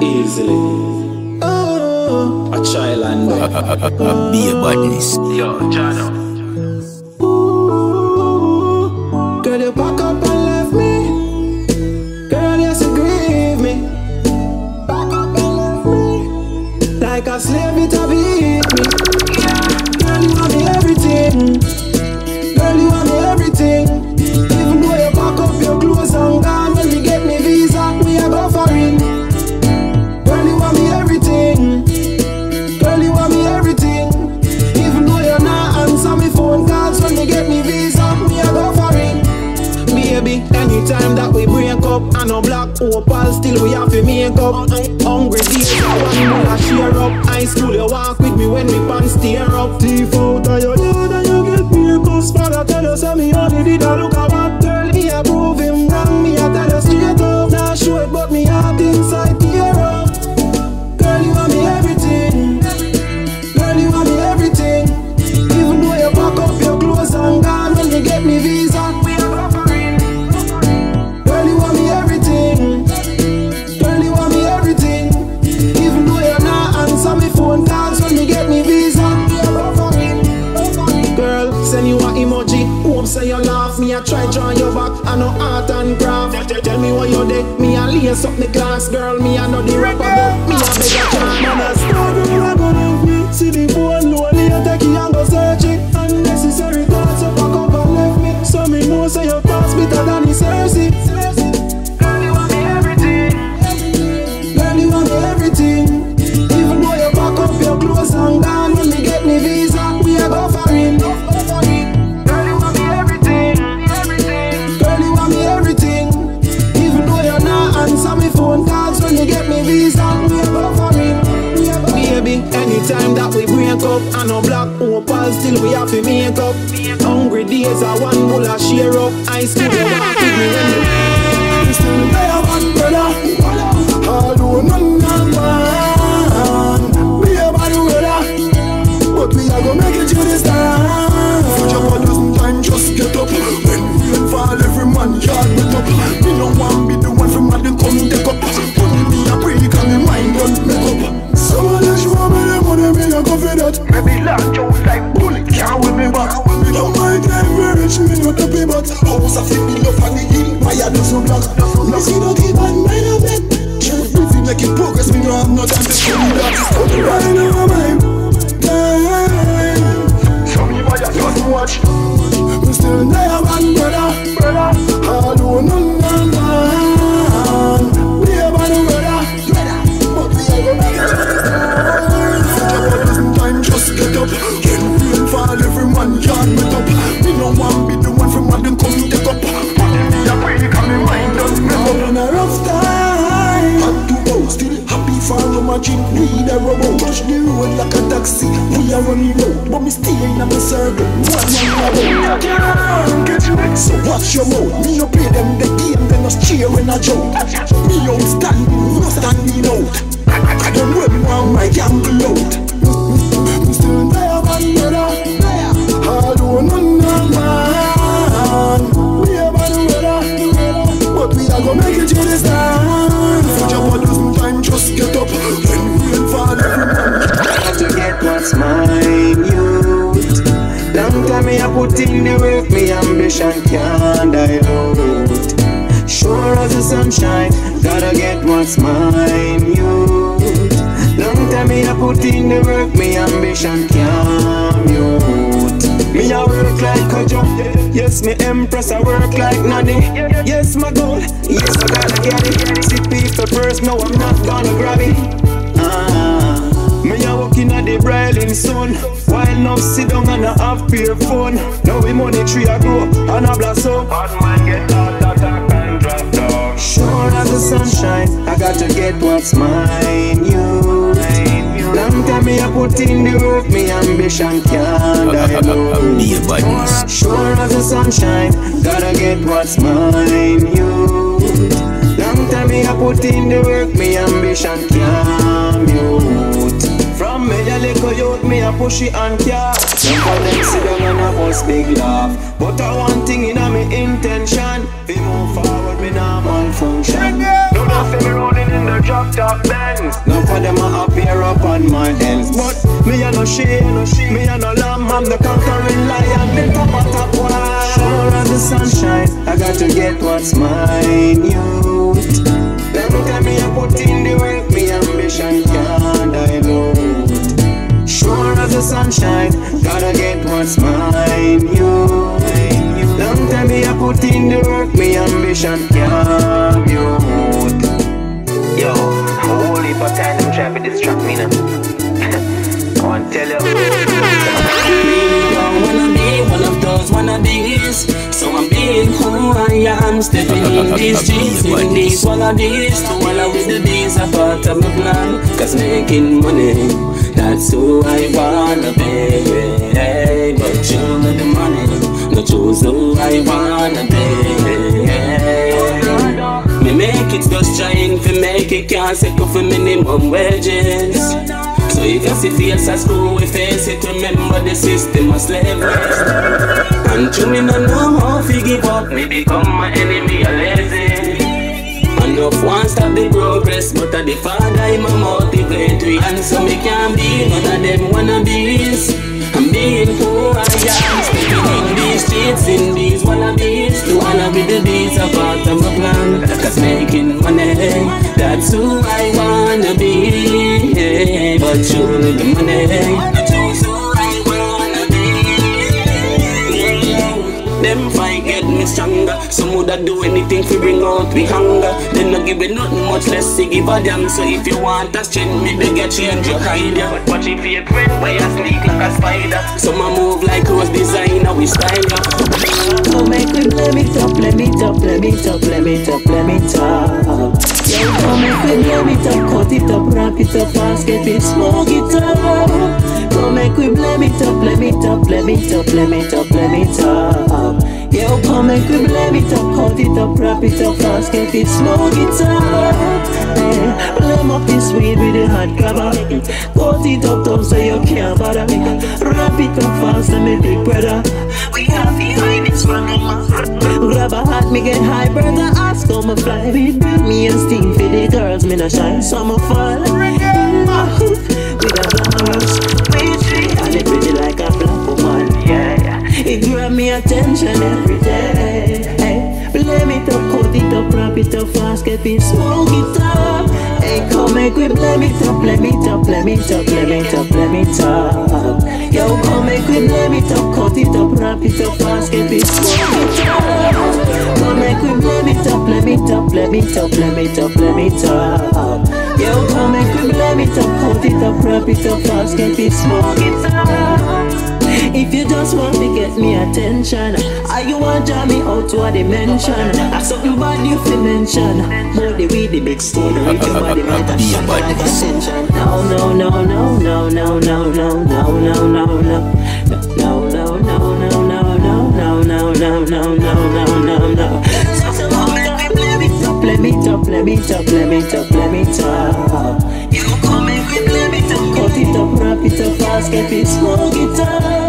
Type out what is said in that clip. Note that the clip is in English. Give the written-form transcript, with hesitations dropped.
Easily. A child and be a badness. Yo, Jano. Girl, you pack up and left me. Girl, yes, you grieve me. Pack up and left me. Like a slave, it a beat me. Girl, you want me everything. Girl, you want me everything. Even though you pack up your clothes and gone, when you get me visa, me a go foreign. Girl, you want me everything. Girl, you want me everything. Even though you're not answer me phone calls, when you get me visa, me a go foreign. Baby, anytime that we break up, I no black opal, still we have to make up. Hungry days, I want to share up. High school, you walk with me when me pants tear up. Thief out of your yard and you get me a cuss. Father tell you, say me only did a look at what. Girl, me a prove him wrong, me a tell you straight up. Nah show it, but me heart inside tear up. Girl, you want me everything. Girl, you want me everything. Even though you pack up your clothes and gone, when you get me visa, we a go foreign. Girl, you want me everything. Girl, you want me everything. Even though you're not answer me phone calls, when you get me visa, we a go foreign. Girl, send you a emoji. Hope say you laugh. Me a try draw your back. I know art and craft. Tell me what you did. Me a lace up the class. Girl, me a know the rapper, but me a beg a chance. Man a star, girl, I gonna love me. See the boy lonely, you take it and go searching. Unnecessary thoughts, you pack up and left me. So me know say your past better than the Cersei. Girl, you want me everything. Girl, you want me everything. Even though you pack up your clothes and gone, when me get me visa, we a go foreign. Girl, you want me everything. Girl, you want me everything. Even though you're not answer me phone calls, when you get me visa, we a go foreign. Baby, anytime that we break up, I no black opal, still we have to make up. Hungry days, I one bull a share up. I still walk with me when you still there, one brother. Although none of man, we about the weather, but we are gonna make it to this time. Future doesn't time, just get up. When rain fall, every man yard wet up. Me no want be the one from mad and come take up. Only me a pray, cause me mind don't make up. Someone else show me the money, me a go for that. Maybe launch out like bullet, can't with me back. Don't mind time, very rich, me not to pay back. House of me love and the hill, fire do some black. Me see no keep on mind of it. If you make it progress, me no have no time to show me that. Right now, my time. So me boy, I just watch. Me still there, one brother. Although none of man, we about the weather. But we are gonna make it. Just get up. When rain fall, every man yard wet up. Me no want be the one from mad and come take up. Only me a pray, cause me mind don't make up. On a rough time, had to go, still happy for imagine. Need a robot, touch the road like a taxi. We are running road, but me stay in a circle. One can't get you next, so watch your mouth. Me no play them the game, then us cheer when I joke. Me outstanding, no standing out. I don't know me want my gamble out. Still there, one brother. Although none of man, we about the weather, but we are gonna make it to this time. Future doesn't time, just get up. When rain fall, every man. I got to get what's mine, youth. Long time me I put in the work, me ambition can't dilute. Sure as the sunshine, gotta get what's mine, youth. Long time me I put in the work, me ambition can't mute. Me I work like Kojo, yes me empress, I work like Nani. Yes my goal, yes I gotta get it. See people first, no I'm not gonna grab it. Me a walking at the bridling sun, while now sit down and I have pure fun. Now we money tree a grow and a blast up. Bad man get all that and drop down. Sure as the sunshine, I got to get what's mine, you. Long time me a put in the work, me ambition can't dilute. Sure as the sunshine, gotta get what's mine, you. Long time me a put in the work, me ambition can't mute. From me a little youth, me a push it and care. Some of them sit down and a bust big laugh. But I one thing in a me intention, we move forward, me now sunshine. No more see me rolling in the drop top Benz. None for them a appear up on my ends. But me a no shame, me a no lamb. I'm the conquering lion, the top of top one. Sure as the sunshine, I got to get what's mine, youth. Long time me a put in the work, me ambition can't dilute. Sure as the sunshine, gotta get what's mine, youth. Long time me a put in the work, me ambition can't mute. Yo, whole heap of time them try to distract me now. I want to tell you. Really don't wanna be one of those wannabes, so I'm being who I am. Stepping in these streets, in these wallabies, to wallow with the bees, a part of my plan. Cause making money, that's who I wanna be. Hey, but you with the money, no choose who I wanna be. Me make it just trying to make it, can't settle for minimum wages. So if you see face at school, we face it, remember the system of slavery. And you me no know how to give up, me become my enemy, a lazy. Enough want stop the progress, but the father him a motivate we. And so me can't be none of them wannabes. I'm being who I am, stepping in these streets, in these wallabies. To wanna be the beats, a part of my plan. Cause making money, that's who I wanna be. Hey, but you with the money, that's who I wanna be. Yeah. Them fight get me stronger. Some woulda do anything to bring out we hunger. Then no give it nothing much less to give a damn. So if you want a strength, me beg you change your idea. But watch if you friend where you sneak like a spider. Some a move like rose designer we style ya. So make we blame it up, blame it up, blame it up, blame it up, blame it up. Yeah, so make we blame it up, cut it up, wrap it up, fast get it, smoke it up. So make we blame it up, blame it up, blame it up, blame it up, blame it up. Yo, come make we blame it up, cut it up, wrap it up, fast get it, smoke it up. Hey, blame up this weed with the hot grabber. Cut it up tough so you can't bother me. Wrap it up fast and me big brother. We have behind this from grab a hat, me get high, brother. Ask how me fly. With me and steam for the girls, me no shine, so me fall. With a glamorous pretty, and it pretty like a black woman. Yeah. It grab me attention every day. Hey, blame it up, cut it up, wrap it up, fast get it, smoke it up. Hey, come make we blame it up, blame it up, blame it up, blame it up, blame it up. Yo, come make we blame it up, cut it up, wrap it up, fast get it, smoke it up. Come make we blame it up, blame it up, blame it up, blame it up, blame it up. Yo, come make we blame it up, cut it up, wrap it up, fast get it, smoke it up. If you just want to get me attention, or you want to draw me out to a dimension, or something bad you feel mention. More the way the big story, if your body might have shot like attention. No, no, no, no, no, no, no, no, no, no, no, no. No, no, no, no, no, no, no, no, no, no, no, no, no. So let me blame it up, blame it up, blame it up, blame it up, blame it up. You come and we blame it up, cut it up, wrap it up, fast, get it, smoke it up.